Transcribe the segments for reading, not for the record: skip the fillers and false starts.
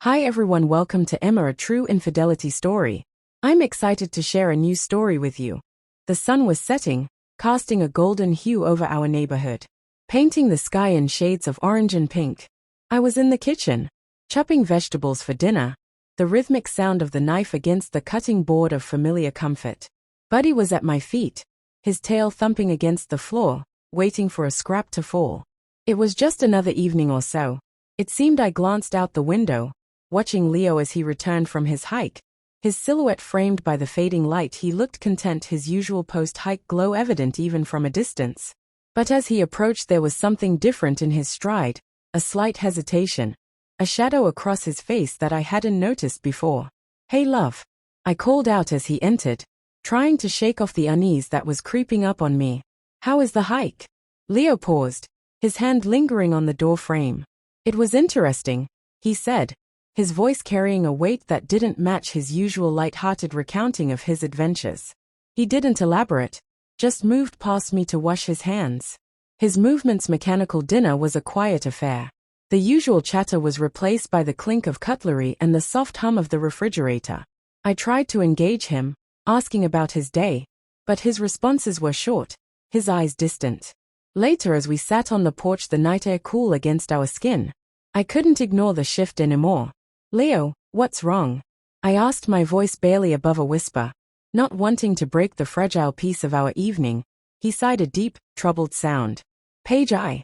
Hi everyone, welcome to Emma, a true infidelity story. I'm excited to share a new story with you. The sun was setting, casting a golden hue over our neighborhood, painting the sky in shades of orange and pink. I was in the kitchen, chopping vegetables for dinner, the rhythmic sound of the knife against the cutting board of familiar comfort. Buddy was at my feet, his tail thumping against the floor, waiting for a scrap to fall. It was just another evening or so. It seemed. I glanced out the window, watching Leo as he returned from his hike. His silhouette framed by the fading light, he looked content, his usual post-hike glow evident even from a distance. But as he approached, there was something different in his stride, a slight hesitation, a shadow across his face that I hadn't noticed before. "Hey love," I called out as he entered, trying to shake off the unease that was creeping up on me. "How is the hike?" Leo paused, his hand lingering on the door frame. "It was interesting," he said, his voice carrying a weight that didn't match his usual light-hearted recounting of his adventures. He didn't elaborate, just moved past me to wash his hands. His movements mechanical. Dinner was a quiet affair. The usual chatter was replaced by the clink of cutlery and the soft hum of the refrigerator. I tried to engage him, asking about his day, but his responses were short, his eyes distant. Later, as we sat on the porch, the night air cool against our skin, I couldn't ignore the shift anymore. "Leo, what's wrong?" I asked, my voice barely above a whisper. Not wanting to break the fragile peace of our evening, he sighed, a deep, troubled sound. "Paige, I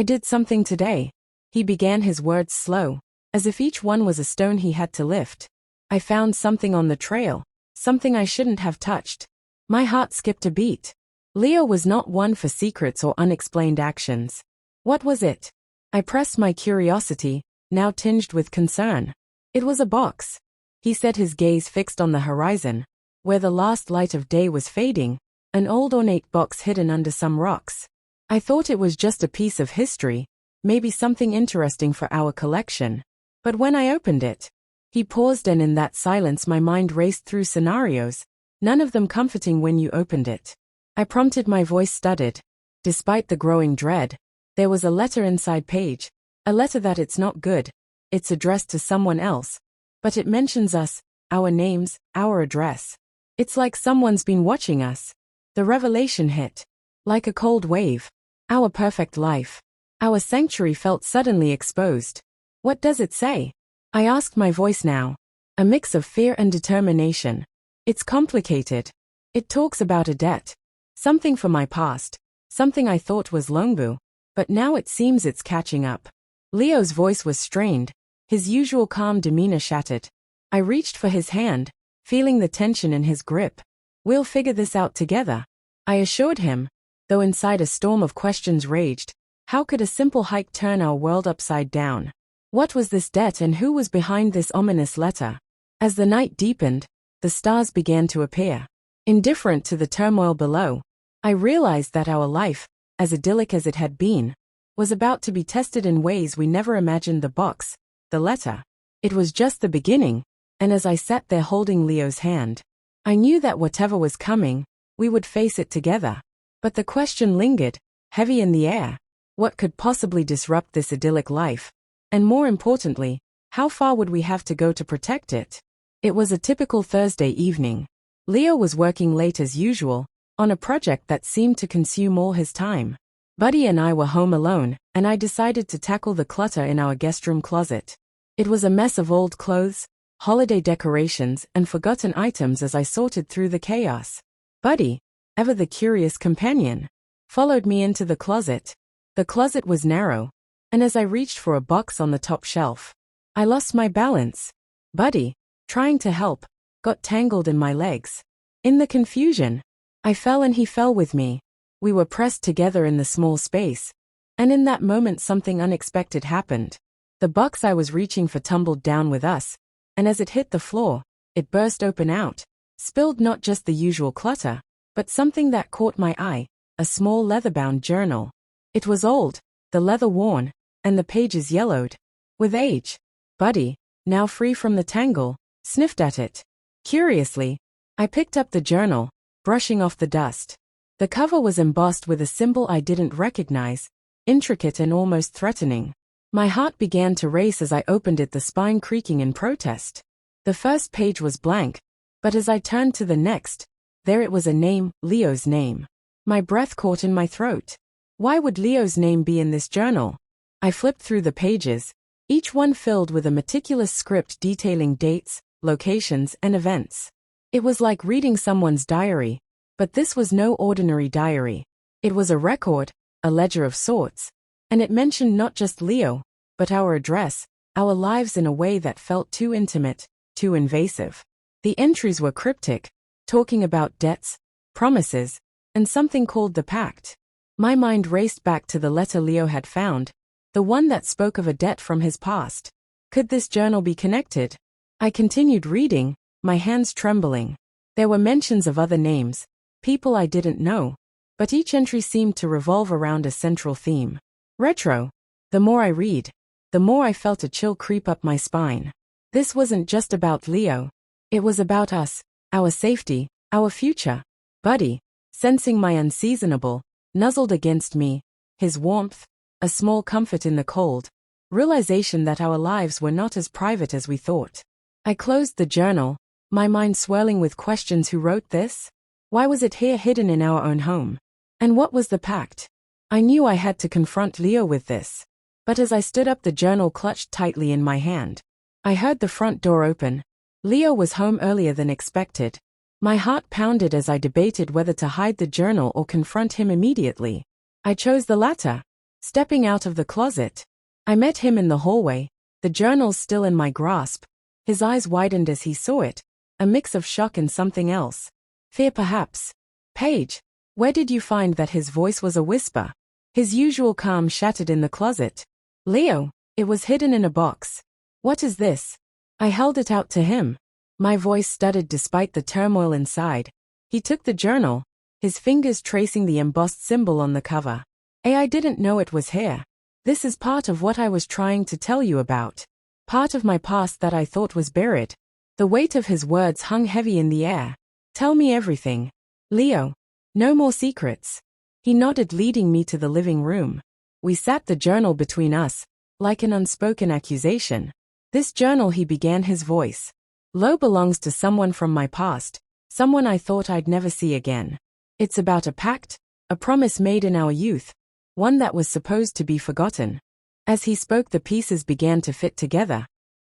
did something today." He began, his words slow, as if each one was a stone he had to lift. "I found something on the trail, something I shouldn't have touched." My heart skipped a beat. Leo was not one for secrets or unexplained actions. "What was it?" I pressed, my curiosity, now tinged with concern. "It was a box," he said, his gaze fixed on the horizon, where the last light of day was fading, an old ornate box hidden under some rocks. I thought it was just a piece of history, maybe something interesting for our collection. But when I opened it, he paused, and in that silence my mind raced through scenarios, none of them comforting. "When you opened it," I prompted, my voice stuttered. Despite the growing dread, there was a letter inside. "Paige, a letter that it's not good. It's addressed to someone else, but it mentions us, our names, our address. It's like someone's been watching us." The revelation hit like a cold wave. Our perfect life, our sanctuary, felt suddenly exposed. "What does it say?" I asked, my voice now a mix of fear and determination. "It's complicated. It talks about a debt, something from my past, something I thought was long ago, but now it seems it's catching up." Leo's voice was strained, his usual calm demeanor shattered. I reached for his hand, feeling the tension in his grip. "We'll figure this out together," I assured him, though inside a storm of questions raged. How could a simple hike turn our world upside down? What was this debt, and who was behind this ominous letter? As the night deepened, the stars began to appear. Indifferent to the turmoil below, I realized that our life, as idyllic as it had been, was about to be tested in ways we never imagined. The box, the letter, it was just the beginning, and as I sat there holding Leo's hand, I knew that whatever was coming, we would face it together. But the question lingered, heavy in the air. What could possibly disrupt this idyllic life? And more importantly, how far would we have to go to protect it? It was a typical Thursday evening. Leo was working late as usual, on a project that seemed to consume all his time. Buddy and I were home alone, and I decided to tackle the clutter in our guest room closet. It was a mess of old clothes, holiday decorations, and forgotten items. As I sorted through the chaos, Buddy, ever the curious companion, followed me into the closet. The closet was narrow, and as I reached for a box on the top shelf, I lost my balance. Buddy, trying to help, got tangled in my legs. In the confusion, I fell, and he fell with me. We were pressed together in the small space, and in that moment something unexpected happened. The box I was reaching for tumbled down with us, and as it hit the floor, it burst open out, spilled not just the usual clutter, but something that caught my eye, a small leather-bound journal. It was old, the leather worn, and the pages yellowed with age. Buddy, now free from the tangle, sniffed at it. Curiously, I picked up the journal, brushing off the dust. The cover was embossed with a symbol I didn't recognize, intricate and almost threatening. My heart began to race as I opened it, the spine creaking in protest. The first page was blank, but as I turned to the next, there it was, a name, Leo's name. My breath caught in my throat. Why would Leo's name be in this journal? I flipped through the pages, each one filled with a meticulous script detailing dates, locations, and events. It was like reading someone's diary, but this was no ordinary diary. It was a record, a ledger of sorts, and it mentioned not just Leo, but our address, our lives, in a way that felt too intimate, too invasive. The entries were cryptic, talking about debts, promises, and something called the pact. My mind raced back to the letter Leo had found, the one that spoke of a debt from his past. Could this journal be connected? I continued reading, my hands trembling. There were mentions of other names, people I didn't know, but each entry seemed to revolve around a central theme. Retro. The more I read, the more I felt a chill creep up my spine. This wasn't just about Leo. It was about us, our safety, our future. Buddy, sensing my unseasonable, nuzzled against me, his warmth, a small comfort in the cold, realization that our lives were not as private as we thought. I closed the journal, my mind swirling with questions. Who wrote this? Why was it here, hidden in our own home? And what was the pact? I knew I had to confront Leo with this. But as I stood up, the journal clutched tightly in my hand. I heard the front door open. Leo was home earlier than expected. My heart pounded as I debated whether to hide the journal or confront him immediately. I chose the latter. Stepping out of the closet, I met him in the hallway, the journal still in my grasp. His eyes widened as he saw it, a mix of shock and something else. Fear, perhaps. Paige, where did you find that? His voice was a whisper. His usual calm shattered in the closet. Leo, it was hidden in a box. What is this? I held it out to him. My voice stuttered despite the turmoil inside. He took the journal, his fingers tracing the embossed symbol on the cover. I didn't know it was here. This is part of what I was trying to tell you about. Part of my past that I thought was buried. The weight of his words hung heavy in the air. Tell me everything. Leo. No more secrets. He nodded, leading me to the living room. We sat, the journal between us, like an unspoken accusation. This journal, he began, his voice low, belongs to someone from my past, someone I thought I'd never see again. It's about a pact, a promise made in our youth, one that was supposed to be forgotten. As he spoke, the pieces began to fit together.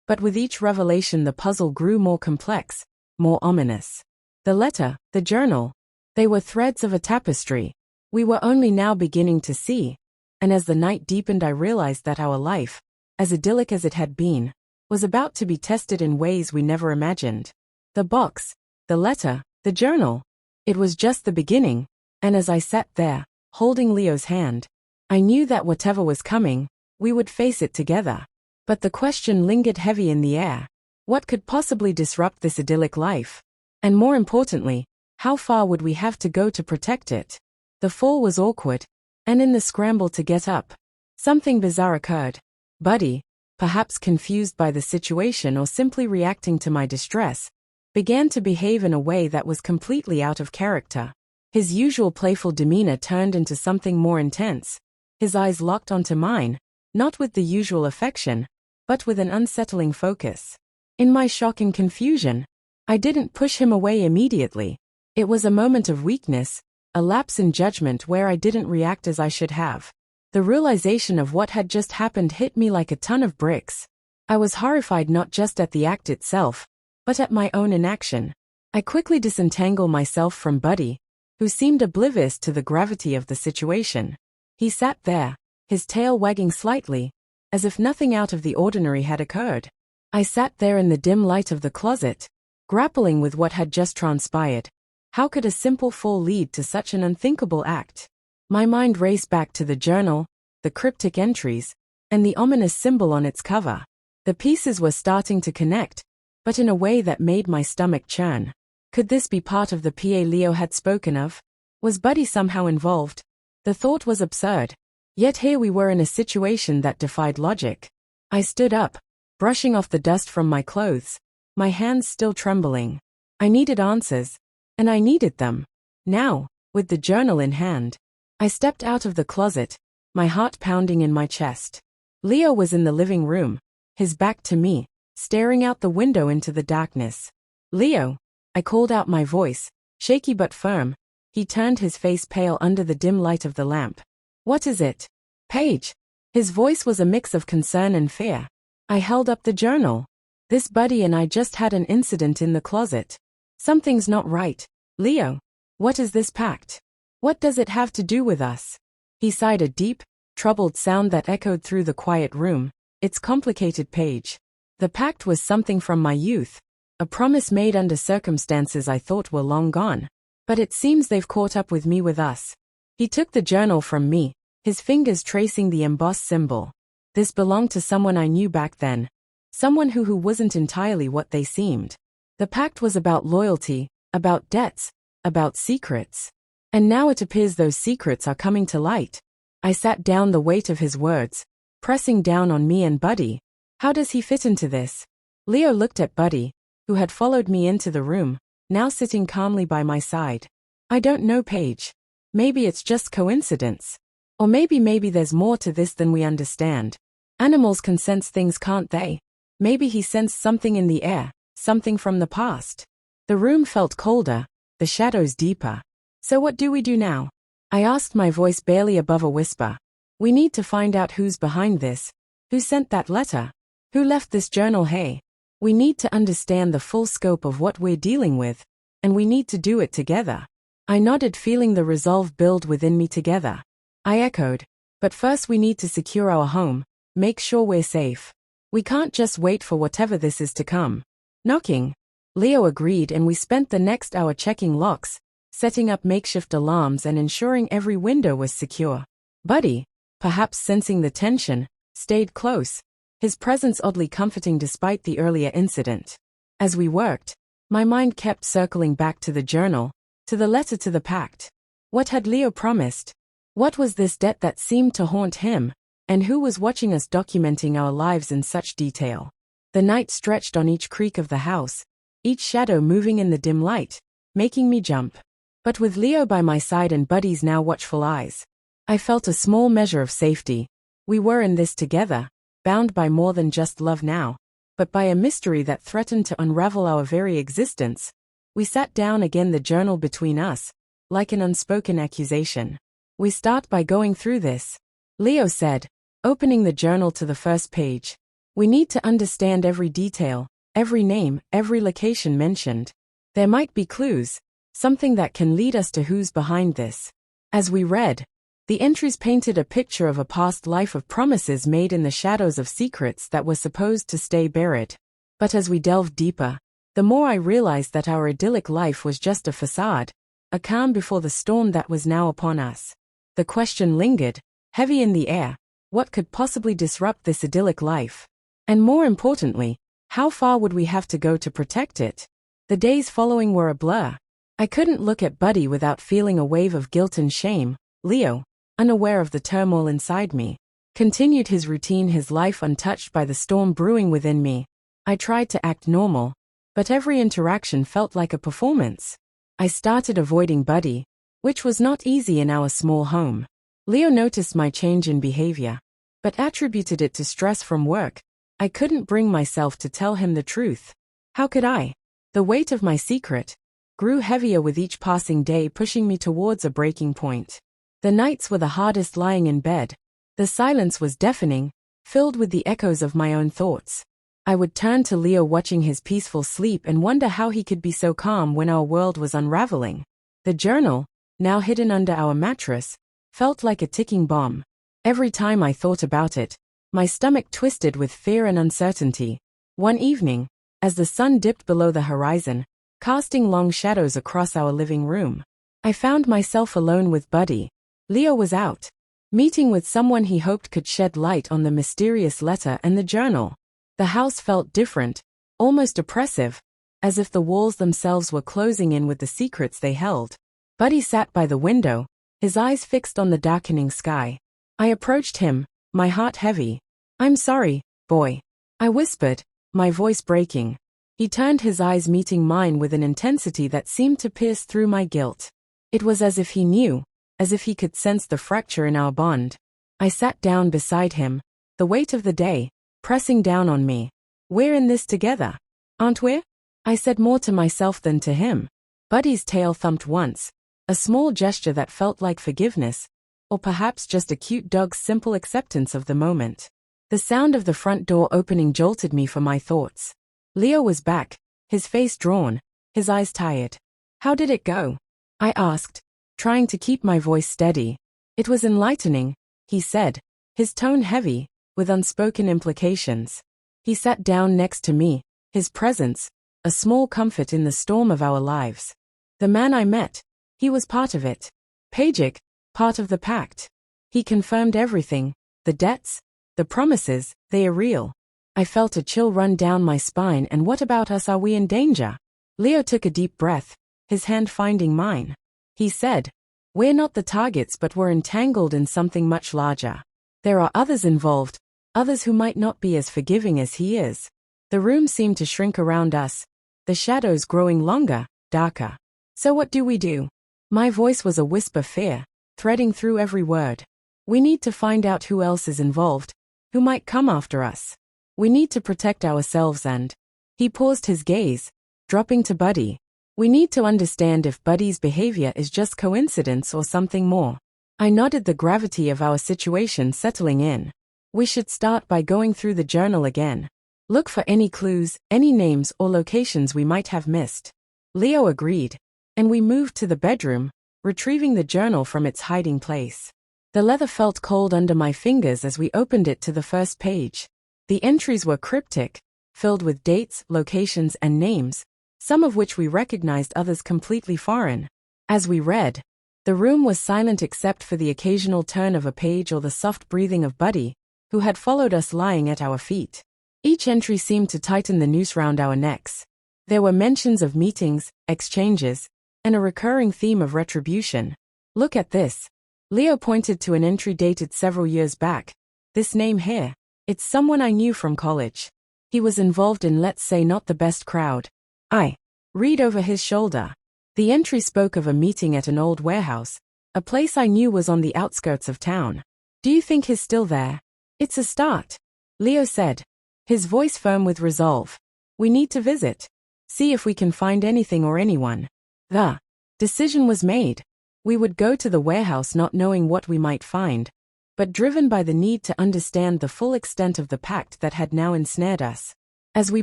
But with each revelation, the puzzle grew more complex, more ominous. The letter, the journal, they were threads of a tapestry we were only now beginning to see. And as the night deepened, I realized that our life, as idyllic as it had been, was about to be tested in ways we never imagined. The box, the letter, the journal. It was just the beginning, and as I sat there, holding Leo's hand, I knew that whatever was coming, we would face it together. But the question lingered heavy in the air. What could possibly disrupt this idyllic life? And more importantly, how far would we have to go to protect it? The fall was awkward, and in the scramble to get up, something bizarre occurred. Buddy, perhaps confused by the situation or simply reacting to my distress, began to behave in a way that was completely out of character. His usual playful demeanor turned into something more intense. His eyes locked onto mine, not with the usual affection, but with an unsettling focus. In my shock and confusion, I didn't push him away immediately. It was a moment of weakness, a lapse in judgment where I didn't react as I should have. The realization of what had just happened hit me like a ton of bricks. I was horrified not just at the act itself, but at my own inaction. I quickly disentangled myself from Buddy, who seemed oblivious to the gravity of the situation. He sat there, his tail wagging slightly, as if nothing out of the ordinary had occurred. I sat there in the dim light of the closet, grappling with what had just transpired. How could a simple fall lead to such an unthinkable act? My mind raced back to the journal, the cryptic entries, and the ominous symbol on its cover. The pieces were starting to connect, but in a way that made my stomach churn. Could this be part of the PA Leo had spoken of? Was Buddy somehow involved? The thought was absurd. Yet here we were in a situation that defied logic. I stood up, brushing off the dust from my clothes, my hands still trembling. I needed answers, and I needed them. Now, with the journal in hand, I stepped out of the closet, my heart pounding in my chest. Leo was in the living room, his back to me, staring out the window into the darkness. Leo, I called out, my voice, shaky but firm. He turned, his face pale under the dim light of the lamp. What is it? Paige. His voice was a mix of concern and fear. I held up the journal. This buddy and I just had an incident in the closet. Something's not right. Leo, what is this pact? What does it have to do with us? He sighed, a deep, troubled sound that echoed through the quiet room. It's complicated, Paige. The pact was something from my youth, a promise made under circumstances I thought were long gone. But it seems they've caught up with me, with us. He took the journal from me, his fingers tracing the embossed symbol. This belonged to someone I knew back then. Someone who wasn't entirely what they seemed. The pact was about loyalty, about debts, about secrets. And now it appears those secrets are coming to light. I sat down, the weight of his words pressing down on me. And Buddy, how does he fit into this? Leo looked at Buddy, who had followed me into the room, now sitting calmly by my side. I don't know, Paige. Maybe it's just coincidence. Or maybe there's more to this than we understand. Animals can sense things, can't they? Maybe he sensed something in the air, something from the past. The room felt colder, the shadows deeper. So what do we do now? I asked, my voice barely above a whisper. We need to find out who's behind this. Who sent that letter? Who left this journal? Hey. We need to understand the full scope of what we're dealing with. And we need to do it together. I nodded, feeling the resolve build within me. Together. I echoed. But first we need to secure our home, make sure we're safe. We can't just wait for whatever this is to come. Knocking. Leo agreed, and we spent the next hour checking locks, setting up makeshift alarms, and ensuring every window was secure. Buddy, perhaps sensing the tension, stayed close, his presence oddly comforting despite the earlier incident. As we worked, my mind kept circling back to the journal, to the letter, to the pact. What had Leo promised? What was this debt that seemed to haunt him? And who was watching us, documenting our lives in such detail? The night stretched on each creak of the house, each shadow moving in the dim light, making me jump. But with Leo by my side and Buddy's now watchful eyes, I felt a small measure of safety. We were in this together, bound by more than just love now, but by a mystery that threatened to unravel our very existence. We sat down again, the journal between us, like an unspoken accusation. We start by going through this, Leo said, opening the journal to the first page. We need to understand every detail, every name, every location mentioned. There might be clues, something that can lead us to who's behind this. As we read, the entries painted a picture of a past life of promises made in the shadows, of secrets that were supposed to stay buried. But as we delved deeper, the more I realized that our idyllic life was just a facade, a calm before the storm that was now upon us. The question lingered, heavy in the air: what could possibly disrupt this idyllic life? And more importantly, how far would we have to go to protect it? The days following were a blur. I couldn't look at Buddy without feeling a wave of guilt and shame. Leo, unaware of the turmoil inside me, continued his routine, his life untouched by the storm brewing within me. I tried to act normal, but every interaction felt like a performance. I started avoiding Buddy, which was not easy in our small home. Leo noticed my change in behavior, but attributed it to stress from work. I couldn't bring myself to tell him the truth. How could I? The weight of my secret grew heavier with each passing day, pushing me towards a breaking point. The nights were the hardest, lying in bed. The silence was deafening, filled with the echoes of my own thoughts. I would turn to Leo, watching his peaceful sleep, and wonder how he could be so calm when our world was unraveling. The journal, now hidden under our mattress, felt like a ticking bomb. Every time I thought about it, my stomach twisted with fear and uncertainty. One evening, as the sun dipped below the horizon, casting long shadows across our living room, I found myself alone with Buddy. Leo was out, meeting with someone he hoped could shed light on the mysterious letter and the journal. The house felt different, almost oppressive, as if the walls themselves were closing in with the secrets they held. Buddy sat by the window, his eyes fixed on the darkening sky. I approached him, my heart heavy. "I'm sorry, boy," I whispered, my voice breaking. He turned, his eyes meeting mine with an intensity that seemed to pierce through my guilt. It was as if he knew, as if he could sense the fracture in our bond. I sat down beside him, the weight of the day, pressing down on me. We're in this together, aren't we? I said more to myself than to him. Buddy's tail thumped once, a small gesture that felt like forgiveness, or perhaps just a cute dog's simple acceptance of the moment. The sound of the front door opening jolted me from my thoughts. Leo was back, his face drawn, his eyes tired. How did it go? I asked, trying to keep my voice steady. It was enlightening, he said, his tone heavy, with unspoken implications. He sat down next to me, his presence, a small comfort in the storm of our lives. The man I met, he was part of it. Pajic, part of the pact. He confirmed everything, the debts, the promises, they are real. I felt a chill run down my spine. And what about us? Are we in danger? Leo took a deep breath, his hand finding mine. He said, we're not the targets, but we're entangled in something much larger. There are others involved, others who might not be as forgiving as he is. The room seemed to shrink around us, the shadows growing longer, darker. So what do we do? My voice was a whisper, fear, threading through every word. We need to find out who else is involved, who might come after us. We need to protect ourselves and... He paused, his gaze, dropping to Buddy. We need to understand if Buddy's behavior is just coincidence or something more. I nodded, the gravity of our situation settling in. We should start by going through the journal again. Look for any clues, any names or locations we might have missed. Leo agreed, and we moved to the bedroom, retrieving the journal from its hiding place. The leather felt cold under my fingers as we opened it to the first page. The entries were cryptic, filled with dates, locations, and names, some of which we recognized, others completely foreign. As we read, the room was silent except for the occasional turn of a page or the soft breathing of Buddy, who had followed us lying at our feet. Each entry seemed to tighten the noose round our necks. There were mentions of meetings, exchanges, and a recurring theme of retribution. Look at this. Leo pointed to an entry dated several years back. This name here. It's someone I knew from college. He was involved in, let's say, not the best crowd. I read over his shoulder. The entry spoke of a meeting at an old warehouse, a place I knew was on the outskirts of town. Do you think he's still there? It's a start, Leo said, his voice firm with resolve. We need to visit. See if we can find anything or anyone. The decision was made. We would go to the warehouse not knowing what we might find, but driven by the need to understand the full extent of the pact that had now ensnared us. As we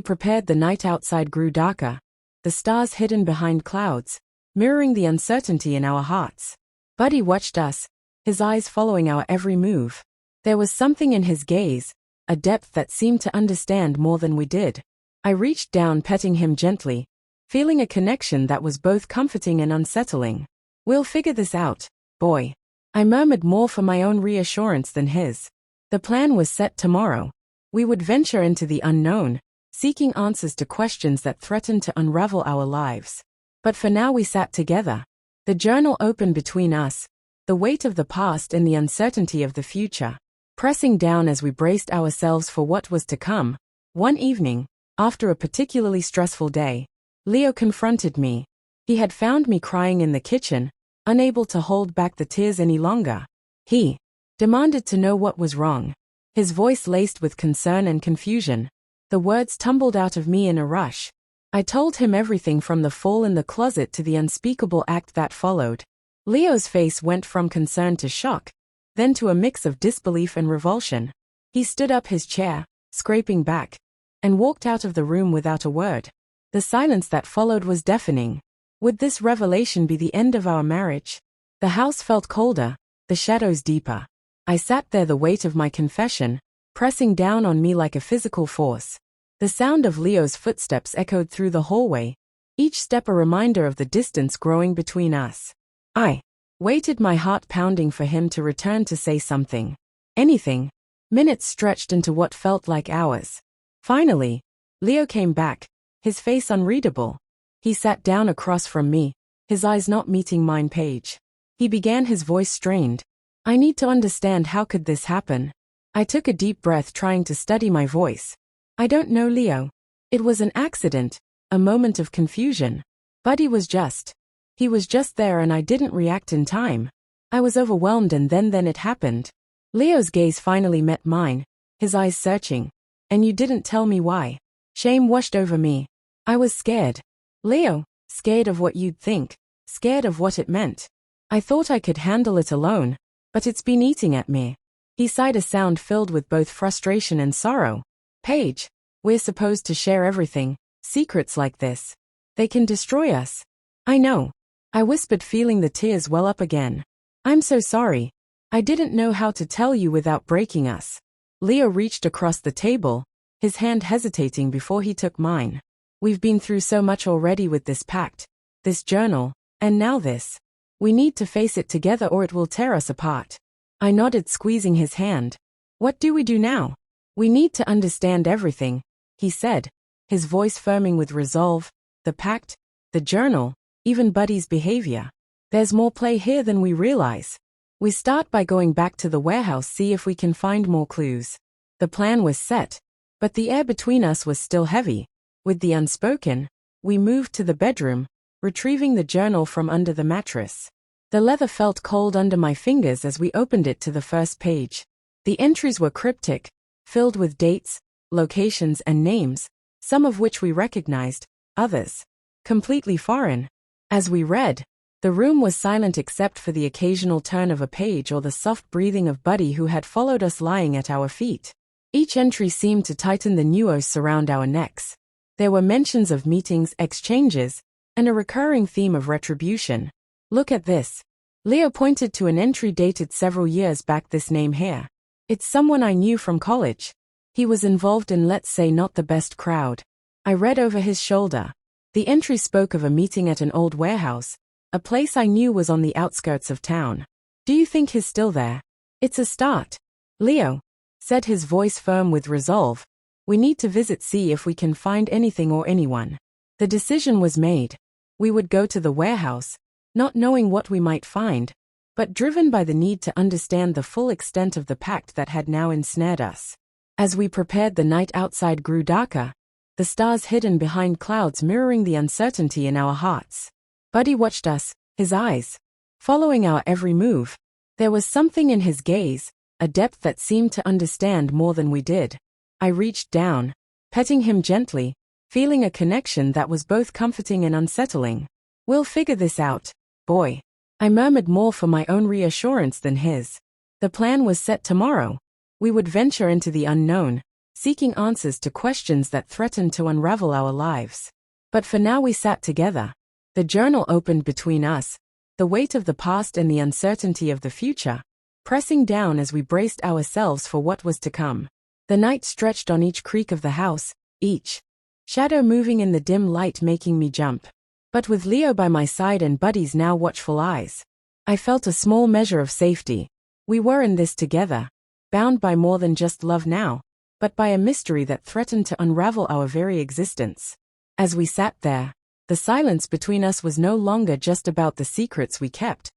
prepared, the night outside grew darker, the stars hidden behind clouds, mirroring the uncertainty in our hearts. Buddy watched us, his eyes following our every move. There was something in his gaze, a depth that seemed to understand more than we did. I reached down, petting him gently, feeling a connection that was both comforting and unsettling. We'll figure this out, boy. I murmured, more for my own reassurance than his. The plan was set tomorrow. We would venture into the unknown, seeking answers to questions that threatened to unravel our lives. But for now we sat together. The journal open between us, the weight of the past and the uncertainty of the future, pressing down as we braced ourselves for what was to come. One evening, after a particularly stressful day, Leo confronted me. He had found me crying in the kitchen, unable to hold back the tears any longer. He demanded to know what was wrong, his voice laced with concern and confusion. The words tumbled out of me in a rush. I told him everything, from the fall in the closet to the unspeakable act that followed. Leo's face went from concern to shock, then to a mix of disbelief and revulsion. He stood up, his chair, scraping back, and walked out of the room without a word. The silence that followed was deafening. Would this revelation be the end of our marriage? The house felt colder, the shadows deeper. I sat there, the weight of my confession pressing down on me like a physical force. The sound of Leo's footsteps echoed through the hallway, each step a reminder of the distance growing between us. I waited, my heart pounding, for him to return, to say something. Anything. Minutes stretched into what felt like hours. Finally, Leo came back, his face unreadable. He sat down across from me, his eyes not meeting mine. Page. He began, his voice strained. I need to understand, how could this happen? I took a deep breath, trying to steady my voice. I don't know, Leo. It was an accident, a moment of confusion. Buddy was just. He was just there and I didn't react in time. I was overwhelmed and then it happened. Leo's gaze finally met mine, his eyes searching. And you didn't tell me why. Shame washed over me. I was scared. Leo, scared of what you'd think, scared of what it meant. I thought I could handle it alone, but it's been eating at me. He sighed, a sound filled with both frustration and sorrow. Paige, we're supposed to share everything. Secrets like this, they can destroy us. I know. I whispered, feeling the tears well up again. I'm so sorry. I didn't know how to tell you without breaking us. Leo reached across the table, his hand hesitating before he took mine. We've been through so much already with this pact, this journal, and now this. We need to face it together or it will tear us apart. I nodded, squeezing his hand. What do we do now? We need to understand everything, he said, his voice firming with resolve. The pact, the journal, even Buddy's behavior. There's more play here than we realize. We start by going back to the warehouse, see if we can find more clues. The plan was set, but the air between us was still heavy. With the unspoken, we moved to the bedroom, retrieving the journal from under the mattress. The leather felt cold under my fingers as we opened it to the first page. The entries were cryptic, filled with dates, locations, and names, some of which we recognized, others completely foreign. As we read, the room was silent except for the occasional turn of a page or the soft breathing of Buddy, who had followed us lying at our feet. Each entry seemed to tighten the noose around our necks. There were mentions of meetings, exchanges, and a recurring theme of retribution. Look at this. Leo pointed to an entry dated several years back. This name here. It's someone I knew from college. He was involved in, let's say, not the best crowd. I read over his shoulder. The entry spoke of a meeting at an old warehouse, a place I knew was on the outskirts of town. Do you think he's still there? It's a start. Leo, said, his voice firm with resolve. We need to visit, see if we can find anything or anyone. The decision was made. We would go to the warehouse, not knowing what we might find, but driven by the need to understand the full extent of the pact that had now ensnared us. As we prepared, the night outside grew darker, the stars hidden behind clouds mirroring the uncertainty in our hearts. Buddy watched us, his eyes following our every move. There was something in his gaze, a depth that seemed to understand more than we did. I reached down, petting him gently, feeling a connection that was both comforting and unsettling. We'll figure this out, boy. I murmured, more for my own reassurance than his. The plan was set. Tomorrow, we would venture into the unknown, seeking answers to questions that threatened to unravel our lives. But for now we sat together. The journal opened between us, the weight of the past and the uncertainty of the future, pressing down as we braced ourselves for what was to come. The night stretched on each creak of the house, each shadow moving in the dim light, making me jump. But with Leo by my side and Buddy's now watchful eyes, I felt a small measure of safety. We were in this together, bound by more than just love now, but by a mystery that threatened to unravel our very existence. As we sat there, the silence between us was no longer just about the secrets we kept,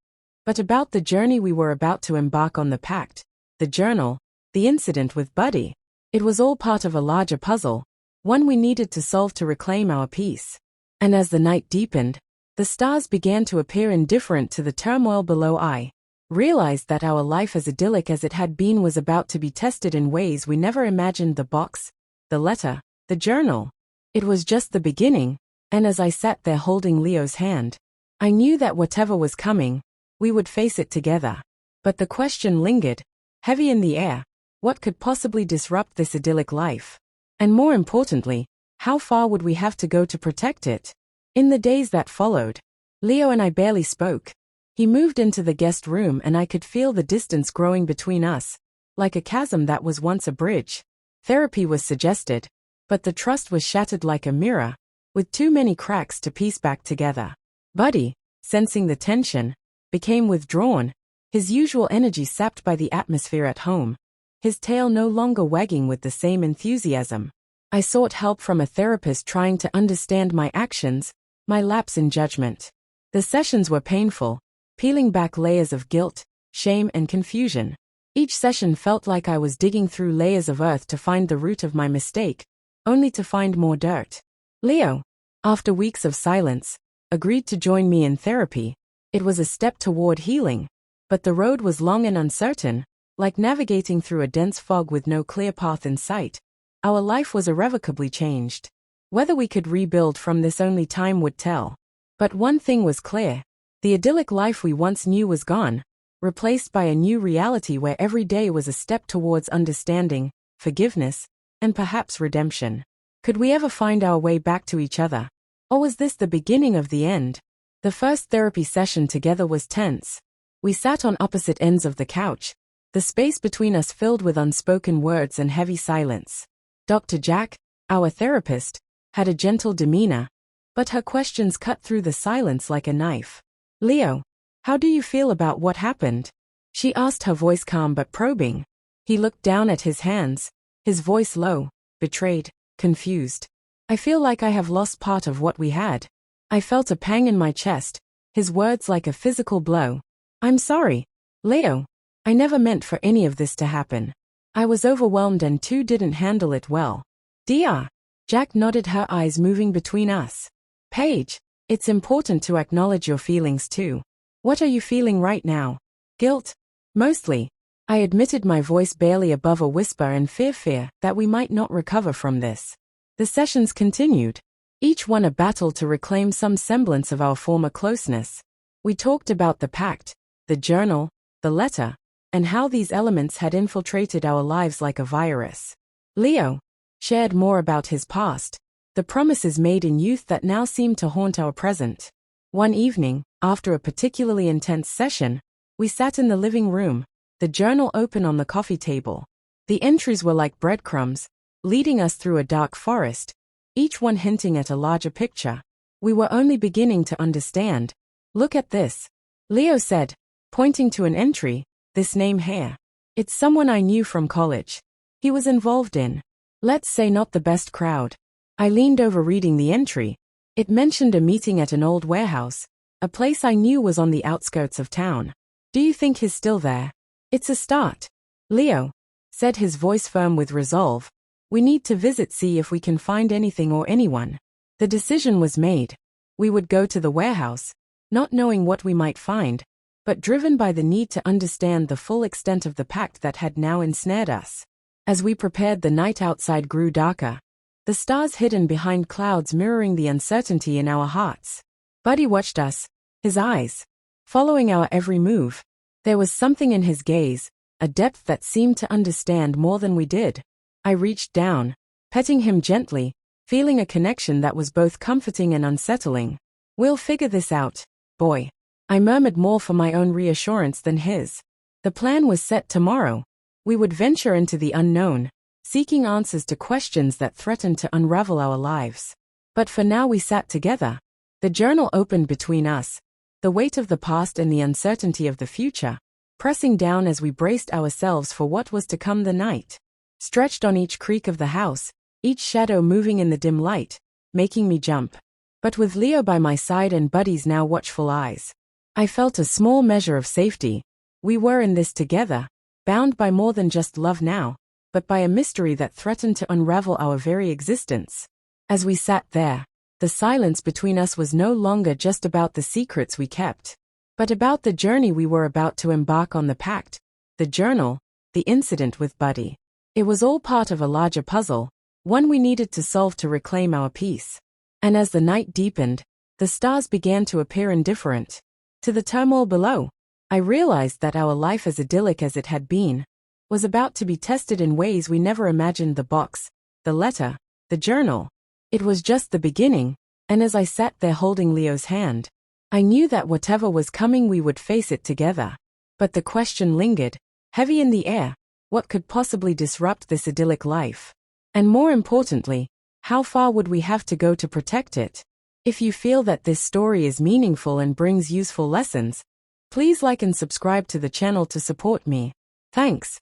but about the journey we were about to embark on. The pact, the journal, the incident with Buddy. It was all part of a larger puzzle, one we needed to solve to reclaim our peace. And as the night deepened, the stars began to appear indifferent to the turmoil below. I realized that our life, as idyllic as it had been, was about to be tested in ways we never imagined. The box, the letter, the journal. It was just the beginning, and as I sat there holding Leo's hand, I knew that whatever was coming, we would face it together. But the question lingered, heavy in the air. What could possibly disrupt this idyllic life? And more importantly, how far would we have to go to protect it? In the days that followed, Leo and I barely spoke. He moved into the guest room and I could feel the distance growing between us, like a chasm that was once a bridge. Therapy was suggested, but the trust was shattered like a mirror, with too many cracks to piece back together. Buddy, sensing the tension, became withdrawn, his usual energy sapped by the atmosphere at home, his tail no longer wagging with the same enthusiasm. I sought help from a therapist, trying to understand my actions, my lapse in judgment. The sessions were painful, peeling back layers of guilt, shame, and confusion. Each session felt like I was digging through layers of earth to find the root of my mistake, only to find more dirt. Leo, after weeks of silence, agreed to join me in therapy. It was a step toward healing, but the road was long and uncertain. Like navigating through a dense fog with no clear path in sight. Our life was irrevocably changed. Whether we could rebuild from this only time would tell. But one thing was clear. The idyllic life we once knew was gone, replaced by a new reality where every day was a step towards understanding, forgiveness, and perhaps redemption. Could we ever find our way back to each other? Or was this the beginning of the end? The first therapy session together was tense. We sat on opposite ends of the couch, the space between us filled with unspoken words and heavy silence. Dr. Jack, our therapist, had a gentle demeanor, but her questions cut through the silence like a knife. Leo, how do you feel about what happened? She asked, her voice calm but probing. He looked down at his hands, his voice low, betrayed, confused. I feel like I have lost part of what we had. I felt a pang in my chest, his words like a physical blow. I'm sorry, Leo. I never meant for any of this to happen. I was overwhelmed and too didn't handle it well. Dr. Jack nodded, her eyes moving between us. Paige, it's important to acknowledge your feelings too. What are you feeling right now? Guilt? Mostly. I admitted, my voice barely above a whisper, and fear that we might not recover from this. The sessions continued, each one a battle to reclaim some semblance of our former closeness. We talked about the pact, the journal, the letter, and how these elements had infiltrated our lives like a virus. Leo shared more about his past, the promises made in youth that now seemed to haunt our present. One evening, after a particularly intense session, we sat in the living room, the journal open on the coffee table. The entries were like breadcrumbs, leading us through a dark forest, each one hinting at a larger picture. We were only beginning to understand. Look at this, Leo said, pointing to an entry. This name here. It's someone I knew from college. He was involved in, let's say, not the best crowd. I leaned over, reading the entry. It mentioned a meeting at an old warehouse, a place I knew was on the outskirts of town. Do you think he's still there? It's a start. Leo said, his voice firm with resolve. We need to visit, see if we can find anything or anyone. The decision was made. We would go to the warehouse, not knowing what we might find, but driven by the need to understand the full extent of the pact that had now ensnared us. As we prepared, the night outside grew darker, the stars hidden behind clouds mirroring the uncertainty in our hearts. Buddy watched us, his eyes following our every move. There was something in his gaze, a depth that seemed to understand more than we did. I reached down, petting him gently, feeling a connection that was both comforting and unsettling. We'll figure this out, boy. I murmured, more for my own reassurance than his. The plan was set. Tomorrow, we would venture into the unknown, seeking answers to questions that threatened to unravel our lives. But for now we sat together. The journal opened between us, the weight of the past and the uncertainty of the future, pressing down as we braced ourselves for what was to come. The night stretched on each creak of the house, each shadow moving in the dim light, making me jump. But with Leo by my side and Buddy's now watchful eyes, I felt a small measure of safety. We were in this together, bound by more than just love now, but by a mystery that threatened to unravel our very existence. As we sat there, the silence between us was no longer just about the secrets we kept, but about the journey we were about to embark on. The pact, the journal, the incident with Buddy. It was all part of a larger puzzle, one we needed to solve to reclaim our peace. And as the night deepened, the stars began to appear indifferent to the turmoil below. I realized that our life, as idyllic as it had been, was about to be tested in ways we never imagined. The box, the letter, the journal. It was just the beginning, and as I sat there holding Leo's hand, I knew that whatever was coming, we would face it together. But the question lingered, heavy in the air: what could possibly disrupt this idyllic life? And more importantly, how far would we have to go to protect it? If you feel that this story is meaningful and brings useful lessons, please like and subscribe to the channel to support me. Thanks.